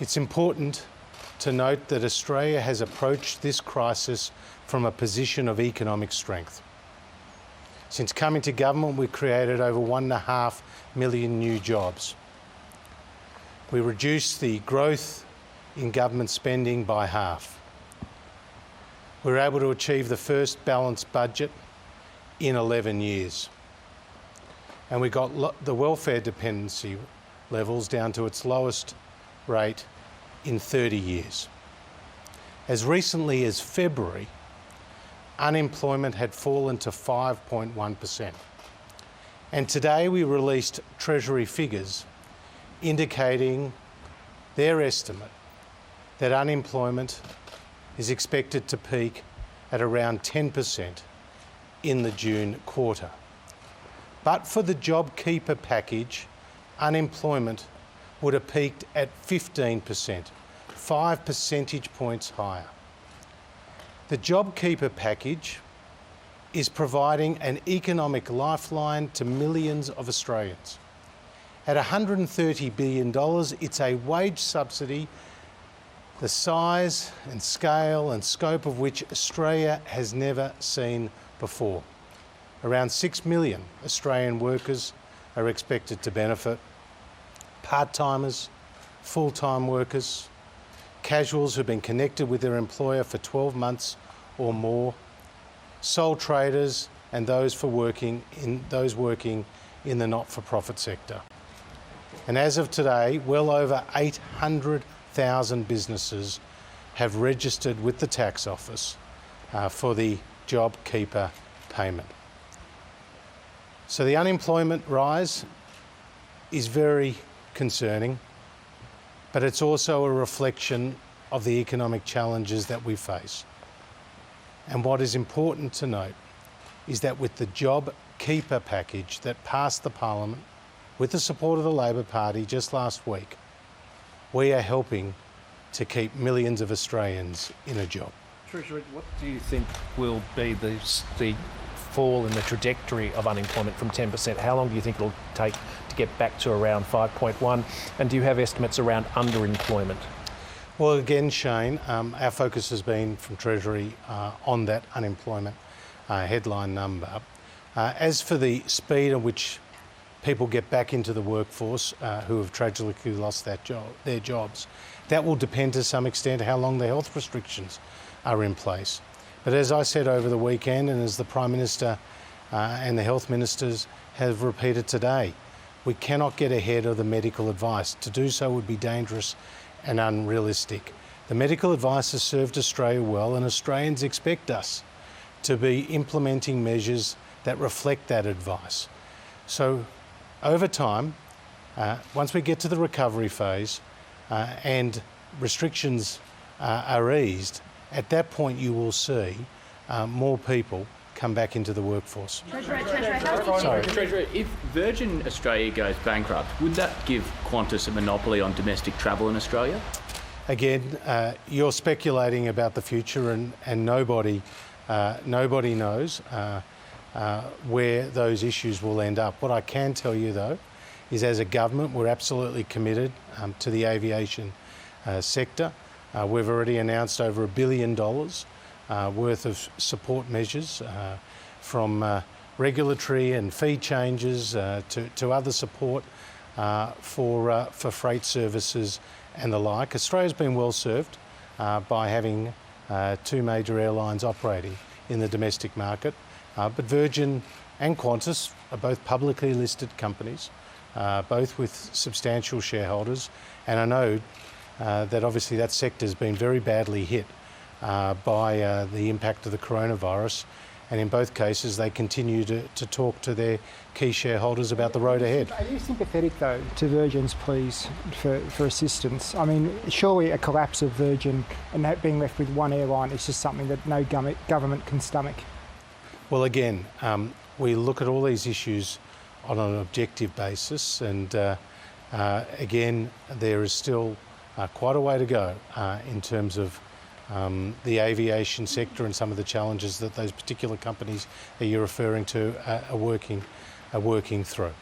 It's important to note that Australia has approached this crisis from a position of economic strength. Since coming to government, we created over 1.5 million new jobs. We reduced the growth in government spending by half. We were able to achieve the first balanced budget in 11 years. And we got the welfare dependency levels down to its lowest rate in 30 years. As recently as February, unemployment had fallen to 5.1%. And today we released Treasury figures indicating their estimate that unemployment is expected to peak at around 10% in the June quarter. But for the JobKeeper package, unemployment would have peaked at 15%, 5 percentage points higher. The JobKeeper package is providing an economic lifeline to millions of Australians. At $130 billion, it's a wage subsidy the size and scale and scope of which Australia has never seen before. Around 6 million Australian workers are expected to benefit. Part-timers, full-time workers, casuals who've been connected with their employer for 12 months or more, sole traders and those working in the not-for-profit sector. And as of today, well over 800,000 businesses have registered with the tax office for the JobKeeper payment. So the unemployment rise is very concerning, but it's also a reflection of the economic challenges that we face. And what is important to note is that with the JobKeeper package that passed the Parliament with the support of the Labor Party just last week, we are helping to keep millions of Australians in a job. Treasury, what do you think will be the fall in the trajectory of unemployment from 10%? How long do you think it'll take to get back to around 5.1? And do you have estimates around underemployment? Well, again, Shane, our focus has been from Treasury on that unemployment headline number. As for the speed at which people get back into the workforce who have tragically lost their jobs, that will depend to some extent how long the health restrictions are in place. But as I said over the weekend, and as the Prime Minister and the health ministers have repeated today, we cannot get ahead of the medical advice. To do so would be dangerous and unrealistic. The medical advice has served Australia well, and Australians expect us to be implementing measures that reflect that advice. So over time, once we get to the recovery phase and restrictions are eased, at that point you will see more people come back into the workforce. Treasurer, if Virgin Australia goes bankrupt, would that give Qantas a monopoly on domestic travel in Australia? Again, you're speculating about the future, and nobody knows where those issues will end up. What I can tell you, though, is as a government, we're absolutely committed to the aviation sector. We've already announced over $1 billion worth of support measures from regulatory and fee changes to other support for freight services and the like. Australia's been well served by having two major airlines operating in the domestic market, but Virgin and Qantas are both publicly listed companies, both with substantial shareholders, and I know that obviously that sector has been very badly hit by the impact of the coronavirus, and in both cases they continue to talk to their key shareholders about the road ahead. Are you sympathetic though to Virgin's pleas for assistance? I mean, surely a collapse of Virgin and that being left with one airline is just something that no government can stomach. Well, again, we look at all these issues on an objective basis, and again, there is still quite a way to go in terms of the aviation sector and some of the challenges that those particular companies that you're referring to are working through.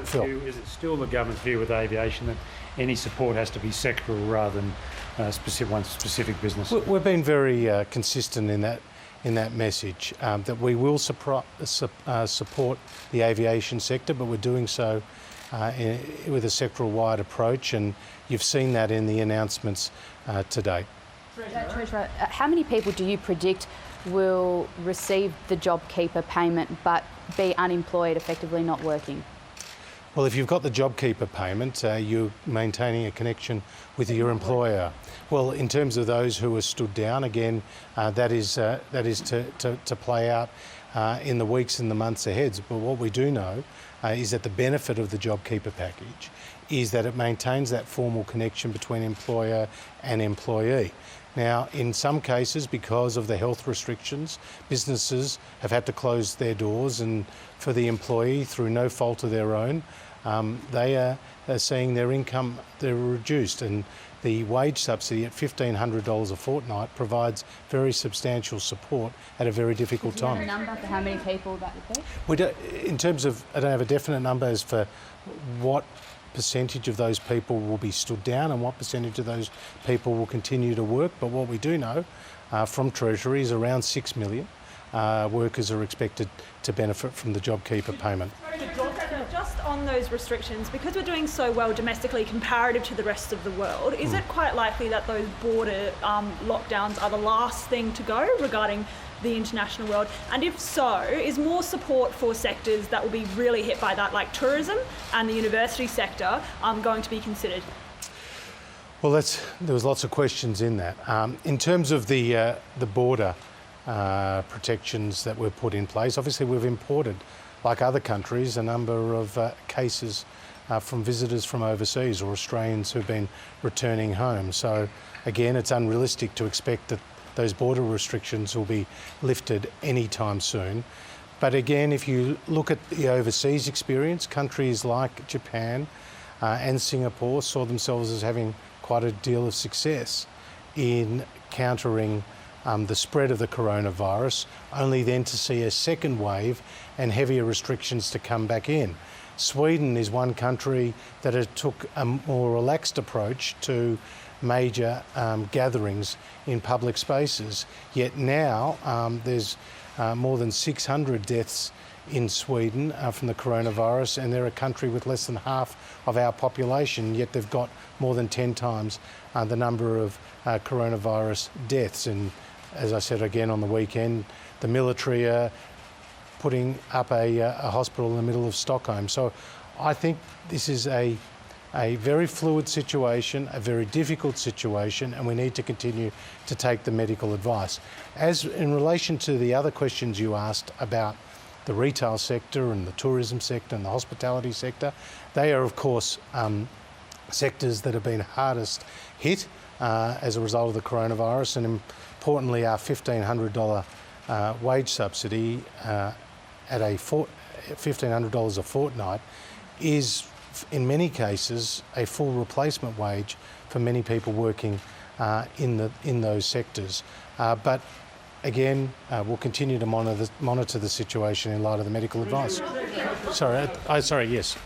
Phil. Is it still the government's view with aviation that any support has to be sectoral rather than one specific business? We've been very consistent in that message, that we will support the aviation sector, but we're doing so with a sectoral-wide approach, and you've seen that in the announcements to date. Treasurer, how many people do you predict will receive the JobKeeper payment but be unemployed, effectively not working? Well, if you've got the JobKeeper payment, you're maintaining a connection with your employer. Well, in terms of those who are stood down, again, that is to play out in the weeks and the months ahead. But what we do know is that the benefit of the JobKeeper package is that it maintains that formal connection between employer and employee. Now, in some cases, because of the health restrictions, businesses have had to close their doors, and for the employee, through no fault of their own, they are seeing their income reduced, and the wage subsidy at $1,500 a fortnight provides very substantial support at a very difficult time. Do you have a number for how many people that would be? We don't, in terms of, I don't have a definite number as for what percentage of those people will be stood down and what percentage of those people will continue to work, but what we do know from Treasury is around 6 million workers are expected to benefit from the JobKeeper payment. Just on those restrictions, because we're doing so well domestically comparative to the rest of the world, is it quite likely that those border lockdowns are the last thing to go regarding the international world? And if so, is more support for sectors that will be really hit by that, like tourism and the university sector, going to be considered? Well, there was lots of questions in that. In terms of the border protections that were put in place, obviously we've imported, like other countries, a number of cases from visitors from overseas or Australians who've been returning home. So again, it's unrealistic to expect that those border restrictions will be lifted anytime soon. But again, if you look at the overseas experience, countries like Japan and Singapore saw themselves as having quite a deal of success in countering the spread of the coronavirus, only then to see a second wave and heavier restrictions to come back in. Sweden is one country that took a more relaxed approach to major gatherings in public spaces, yet now there's more than 600 deaths in Sweden from the coronavirus, and they're a country with less than half of our population, yet they've got more than 10 times the number of coronavirus deaths. And as I said again on the weekend, the military are putting up a hospital in the middle of Stockholm. So I think this is a very fluid situation, a very difficult situation, and we need to continue to take the medical advice. As in relation to the other questions you asked about the retail sector and the tourism sector and the hospitality sector, they are of course sectors that have been hardest hit as a result of the coronavirus, and importantly our $1,500 wage subsidy at $1,500 a fortnight is in many cases a full replacement wage for many people working in those sectors. But again, we'll continue to monitor the situation in light of the medical advice. Sorry, yes.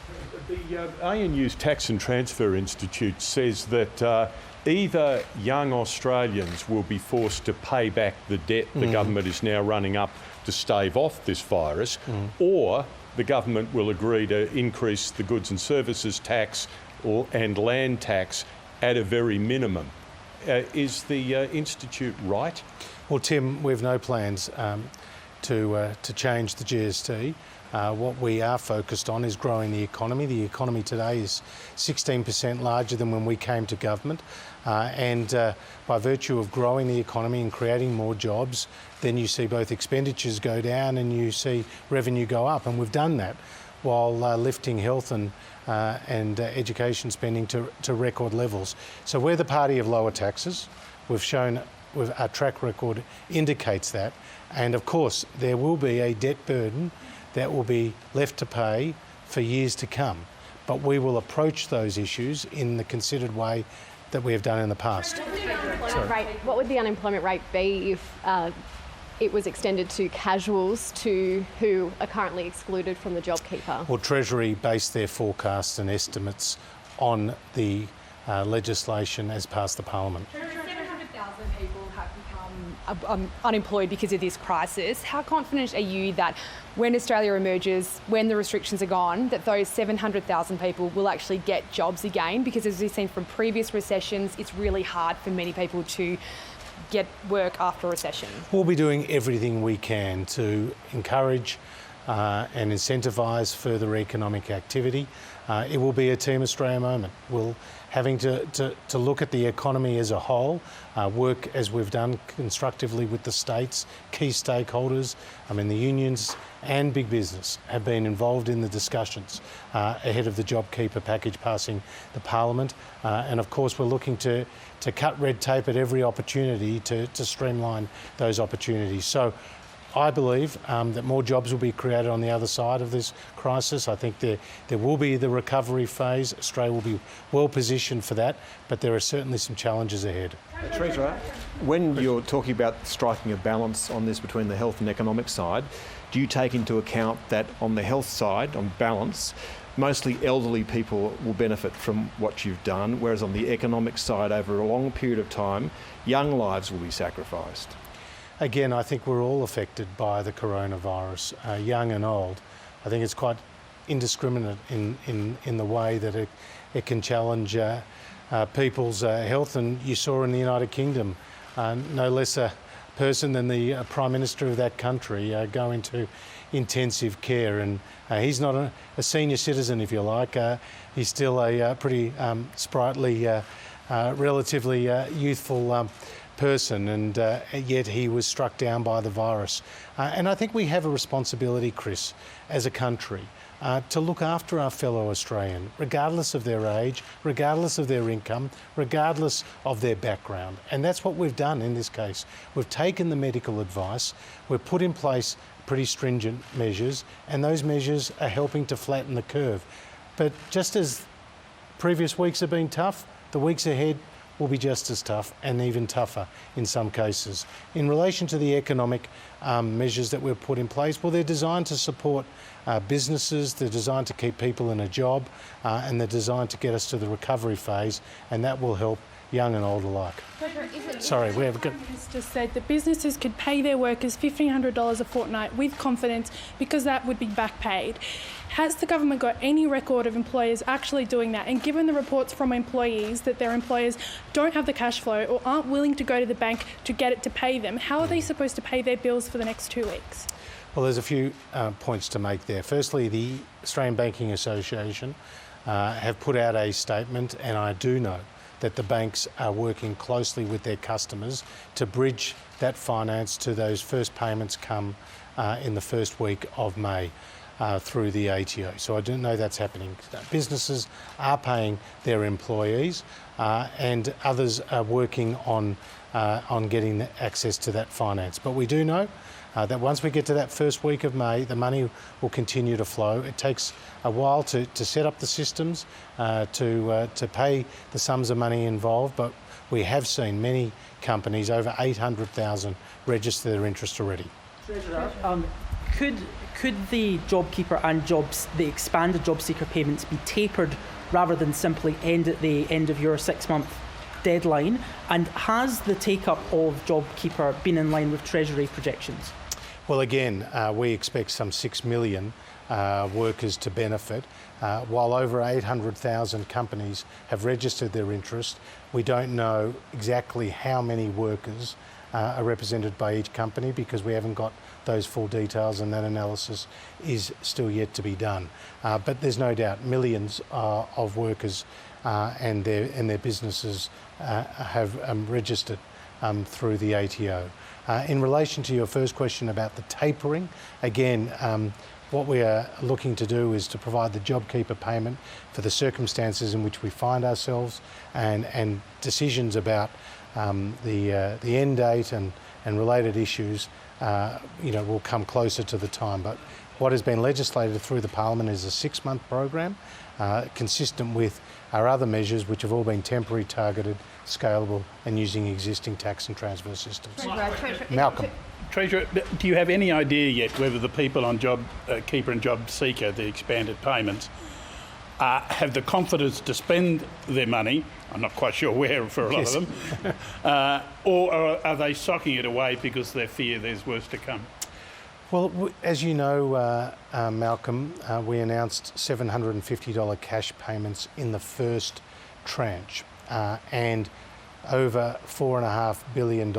The ANU's Tax and Transfer Institute says that either young Australians will be forced to pay back the debt the government is now running up to stave off this virus, or the government will agree to increase the goods and services tax and land tax at a very minimum. Is the Institute right? Well, Tim, we have no plans to change the GST. What we are focused on is growing the economy. The economy today is 16% larger than when we came to government. And by virtue of growing the economy and creating more jobs, then you see both expenditures go down and you see revenue go up. And we've done that while lifting health and education spending to record levels. So we're the party of lower taxes. We've shown our track record indicates that. And of course, there will be a debt burden that will be left to pay for years to come. But we will approach those issues in the considered way that we have done in the past. What would the unemployment rate be if it was extended to casuals who are currently excluded from the JobKeeper? Well, Treasury based their forecasts and estimates on the legislation as passed the Parliament. 700,000 people have become unemployed because of this crisis. How confident are you that when Australia emerges, when the restrictions are gone, that those 700,000 people will actually get jobs again? Because as we've seen from previous recessions, it's really hard for many people to get work after a recession. We'll be doing everything we can to encourage and incentivise further economic activity. It will be a Team Australia moment. We'll having to look at the economy as a whole, work as we've done constructively with the states, key stakeholders. I mean, the unions and big business have been involved in the discussions ahead of the JobKeeper package passing the Parliament. And of course, we're looking to cut red tape at every opportunity to streamline those opportunities. So I believe that more jobs will be created on the other side of this crisis. I think there will be the recovery phase. Australia will be well positioned for that, but there are certainly some challenges ahead. Treasurer, when you're talking about striking a balance on this between the health and economic side, do you take into account that on the health side, on balance, mostly elderly people will benefit from what you've done, whereas on the economic side, over a long period of time, young lives will be sacrificed? Again, I think we're all affected by the coronavirus, young and old. I think it's quite indiscriminate in the way that it can challenge people's health. And you saw in the United Kingdom, no less a person than the Prime Minister of that country go into intensive care. And he's not a senior citizen, if you like. He's still a pretty sprightly, relatively youthful person, and yet he was struck down by the virus. And I think we have a responsibility, Chris, as a country, to look after our fellow Australian, regardless of their age, regardless of their income, regardless of their background. And that's what we've done in this case. We've taken the medical advice, we've put in place pretty stringent measures, and those measures are helping to flatten the curve. But just as previous weeks have been tough, the weeks ahead will be just as tough and even tougher in some cases. In relation to the economic measures that we've put in place, well, they're designed to support businesses, they're designed to keep people in a job, and they're designed to get us to the recovery phase, and that will help young and old alike. Sorry, we have a good... The Prime Minister said that businesses could pay their workers $1,500 a fortnight with confidence because that would be back paid. Has the government got any record of employers actually doing that? And given the reports from employees that their employers don't have the cash flow or aren't willing to go to the bank to get it to pay them, how are they supposed to pay their bills for the next 2 weeks? Well, there's a few points to make there. Firstly, the Australian Banking Association have put out a statement, and I do know that the banks are working closely with their customers to bridge that finance to those first payments come in the first week of May. Through the ATO. So I do know that's happening. Businesses are paying their employees and others are working on getting the access to that finance. But we do know that once we get to that first week of May, the money will continue to flow. It takes a while to set up the systems, to pay the sums of money involved, but we have seen many companies, over 800,000, register their interest already. Treasurer, could the JobKeeper and the expanded job seeker payments be tapered rather than simply end at the end of your 6-month deadline? And has the take-up of JobKeeper been in line with Treasury projections? Well, again, we expect some 6 million workers to benefit. While over 800,000 companies have registered their interest, we don't know exactly how many workers are represented by each company because we haven't got those full details, and that analysis is still yet to be done. But there's no doubt millions of workers and their businesses have registered through the ATO. In relation to your first question about the tapering, again, what we are looking to do is to provide the JobKeeper payment for the circumstances in which we find ourselves, and decisions about the end date and related issues will come closer to the time. But What has been legislated through the Parliament is a 6-month program, consistent with our other measures, which have all been temporary, targeted, scalable, and using existing tax and transfer systems. Malcolm. Treasurer, do you have any idea yet whether the people on JobKeeper and JobSeeker, the expanded payments, have the confidence to spend their money? I'm not quite sure where for a lot of them. Or are they socking it away because they fear there's worse to come? Well, as you know, Malcolm, we announced $750 cash payments in the first tranche, and over $4.5 billion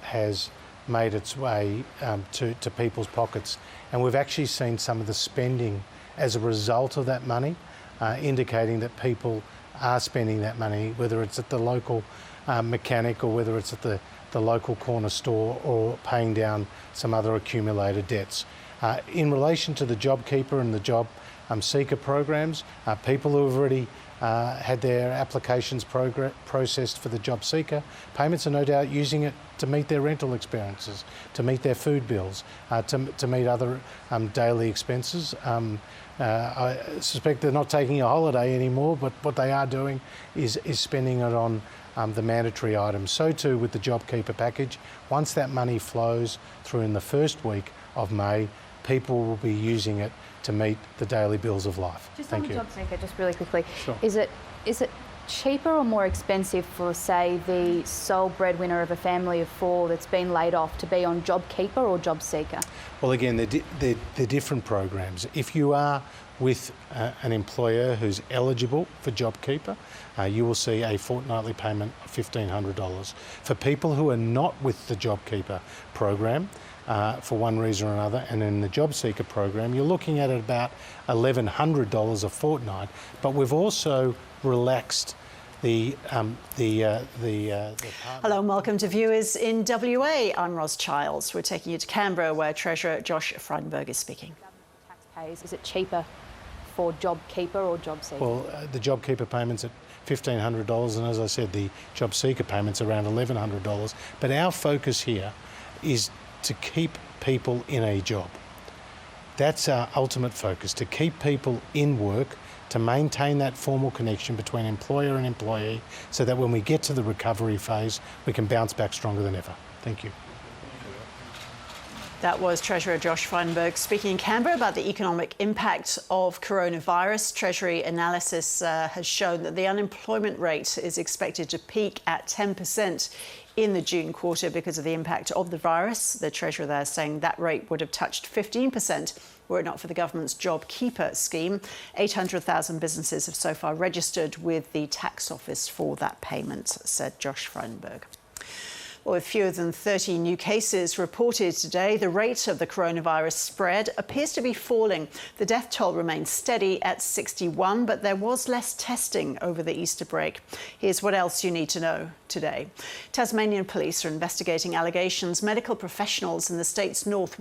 has made its way to people's pockets. And we've actually seen some of the spending as a result of that money, indicating that people are spending that money, whether it's at the local mechanic or whether it's at the local corner store or paying down some other accumulated debts. In relation to the JobKeeper and the JobSeeker programs, people who have already had their applications processed for the JobSeeker payments are no doubt using it to meet their rental expenses, to meet their food bills, to meet other daily expenses. I suspect they're not taking a holiday anymore, but what they are doing is spending it on the mandatory items. So too with the JobKeeper package. Once that money flows through in the first week of May, people will be using it to meet the daily bills of life. Just Thank on the you. JobSeeker, just really quickly, Sure. is it cheaper or more expensive for, say, the sole breadwinner of a family of 4 that's been laid off to be on JobKeeper or JobSeeker? Well, again, they're different programs. If you are with an employer who's eligible for JobKeeper, you will see a fortnightly payment of $1,500. For people who are not with the JobKeeper program, for one reason or another, and in the JobSeeker program, you're looking at about $1,100 a fortnight. But we've also relaxed the Hello and welcome to Viewers in WA. I'm Ros Childs. We're taking you to Canberra, where Treasurer Josh Frydenberg is speaking. Taxpayers, is it cheaper for JobKeeper or JobSeeker? Well, the JobKeeper payments at $1,500, and as I said, the JobSeeker payments around $1,100. But our focus here is to keep people in a job. That's our ultimate focus, to keep people in work, to maintain that formal connection between employer and employee, so that when we get to the recovery phase, we can bounce back stronger than ever. Thank you. That was Treasurer Josh Frydenberg speaking in Canberra about the economic impact of coronavirus. Treasury analysis has shown that the unemployment rate is expected to peak at 10% in the June quarter because of the impact of the virus. The Treasurer there saying that rate would have touched 15% were it not for the government's JobKeeper scheme. 800,000 businesses have so far registered with the tax office for that payment, said Josh Frydenberg. Well, with fewer than 30 new cases reported today, the rate of the coronavirus spread appears to be falling. The death toll remains steady at 61, but there was less testing over the Easter break. Here's what else you need to know today. Tasmanian police are investigating allegations medical professionals in the state's northwest